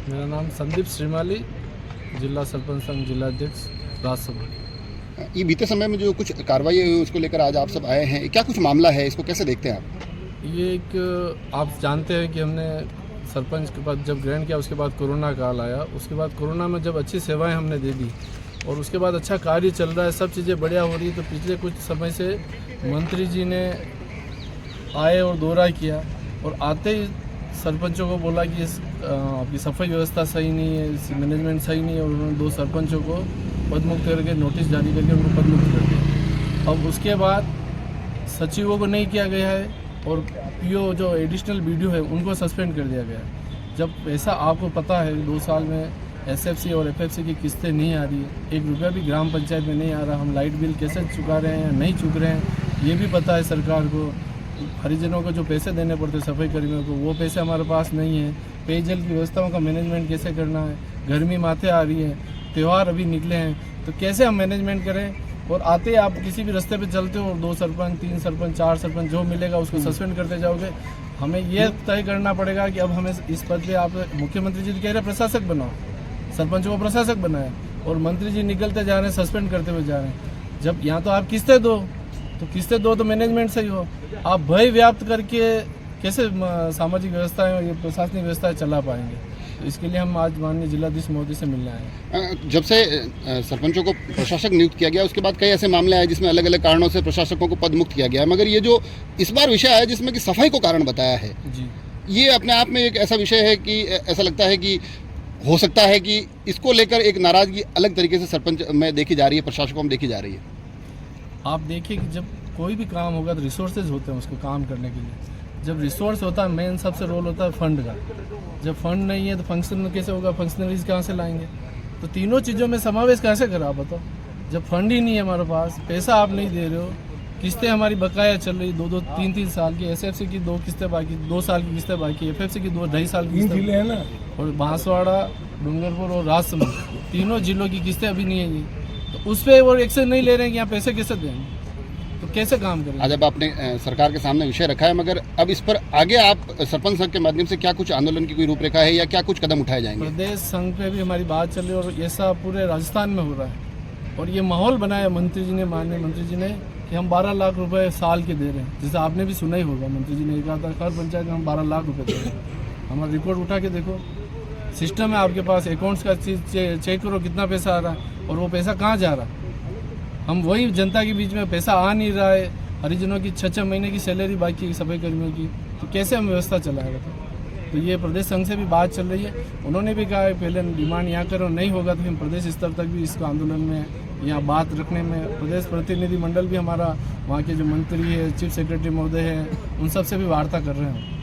मेरा नाम संदीप श्रीमाली, जिला सरपंच संघ जिलाध्यक्ष राजसमंद। ये बीते समय में जो कुछ कार्रवाई हुई उसको लेकर आज आप सब आए हैं, क्या कुछ मामला है, इसको कैसे देखते हैं आप? ये एक आप जानते हैं कि हमने सरपंच के बाद जब ग्रहण किया उसके बाद कोरोना काल आया। उसके बाद कोरोना में जब अच्छी सेवाएं हमने दे दी और उसके बाद अच्छा कार्य चल रहा है, सब चीज़ें बढ़िया हो रही है, तो पिछले कुछ समय से मंत्री जी ने आए और दौरा किया और आते ही सरपंचों को बोला कि आपकी सफाई व्यवस्था सही नहीं है, मैनेजमेंट सही नहीं है, और उन्होंने 2 सरपंचों को पदमुक्त करके नोटिस जारी करके उनको पदमुक्त कर दिया। अब उसके बाद सचिवों को नहीं किया गया है और पीओ जो एडिशनल बीडीओ है उनको सस्पेंड कर दिया गया है। जब ऐसा आपको पता है 2 साल में एसएफसी और एफएफसी की किस्तें नहीं आ रही है, 1 रुपया भी ग्राम पंचायत में नहीं आ रहा, हम लाइट बिल कैसे चुका रहे हैं नहीं चुक रहे हैं ये भी पता है सरकार को। हरिजनों को जो पैसे देने पड़ते सफाई कर्मियों को वो पैसे हमारे पास नहीं है। पेयजल की व्यवस्थाओं का मैनेजमेंट कैसे करना है, गर्मी माथे आ रही है, त्यौहार अभी निकले हैं, तो कैसे हम मैनेजमेंट करें। और आते ही आप किसी भी रास्ते पे चलते हो और 2 सरपंच 3 सरपंच 4 सरपंच जो मिलेगा उसको सस्पेंड करते जाओगे। हमें ये तय करना पड़ेगा कि अब हमें इस पद पे आप मुख्यमंत्री जी कह रहे प्रशासक बनाओ, सरपंचों को प्रशासक बनाए और मंत्री जी निकलते जा रहे हैं, सस्पेंड करते हुए जा रहे हैं। जब यहाँ तो आप किस्तें दो तो मैनेजमेंट सही हो। आप भय व्याप्त करके कैसे सामाजिक व्यवस्थाएं ये प्रशासनिक व्यवस्थाएं चला पाएंगे। तो इसके लिए हम आज माननीय जिलाधीश महोदय से मिलने आए हैं। जब से सरपंचों को प्रशासक नियुक्त किया गया उसके बाद कई ऐसे मामले आए जिसमें अलग अलग कारणों से प्रशासकों को पदमुक्त किया गया है, मगर ये जो इस बार विषय आया जिसमें कि सफाई को कारण बताया है जी, ये अपने आप में एक ऐसा विषय है कि ऐसा लगता है कि हो सकता है कि इसको लेकर एक नाराजगी अलग तरीके से सरपंच में देखी जा रही है, प्रशासकों में देखी जा रही है। आप देखिए कि जब कोई भी काम होगा तो रिसोर्सेज होते हैं उसको काम करने के लिए। जब रिसोर्स होता है मेन सबसे रोल होता है फंड का। जब फंड नहीं है तो फंक्शन कैसे होगा, फंक्शनरीज कहाँ से लाएंगे। तो तीनों चीज़ों में समावेश कैसे करा बताओ। जब फंड ही नहीं है हमारे पास, पैसा आप नहीं दे रहे हो, किस्तें हमारी बकाया चल रही 2-2 3-3 साल की, एसएफसी की 2 किस्तें बाकी, 2 साल की किस्तें बाकी, एफएफसी की 2-2.5 साल की किस्तें है ना, और बांसवाड़ा, डूंगरपुर और राजसमंद तीनों जिलों की किस्तें अभी नहीं है। तो उस पर वो एक्शन नहीं ले रहे हैं कि यहाँ पैसे कैसे देंगे, तो कैसे काम करेंगे। आज अब आपने सरकार के सामने विषय रखा है, मगर अब इस पर आगे आप सरपंच संघ के माध्यम से क्या कुछ आंदोलन की कोई रूपरेखा है या क्या कुछ कदम उठाए जाएंगे? प्रदेश संघ पे भी हमारी बात चल रही है और ऐसा पूरे राजस्थान में हो रहा है। और ये माहौल बनाया मंत्री जी ने, माननीय मंत्री जी ने, कि हम 12 लाख रुपए साल के दे रहे हैं। जैसे आपने भी सुना ही होगा, मंत्री जी ने कहा था हर पंचायत में हम 12 लाख रुपए दे रहे हैं। हमारा रिकॉर्ड उठा के देखो, सिस्टम है आपके पास, अकाउंट्स का चीज़ चेक करो कितना पैसा आ रहा है और वो पैसा कहाँ जा रहा है। हम वही जनता के बीच में पैसा आ नहीं रहा है। हरिजनों की 6-6 महीने की सैलरी बाकी सफाई कर्मियों की, तो कैसे हम व्यवस्था चलाएगा। तो ये प्रदेश संघ से भी बात चल रही है। उन्होंने भी कहा है पहले डिमांड यहाँ करो, नहीं होगा तो हम प्रदेश स्तर तक भी इसको आंदोलन में यहाँ बात रखने में, प्रदेश प्रतिनिधि मंडल भी हमारा, वहाँ के जो मंत्री है, चीफ सेक्रेटरी महोदय हैं, उन सब से भी वार्ता कर रहे हैं।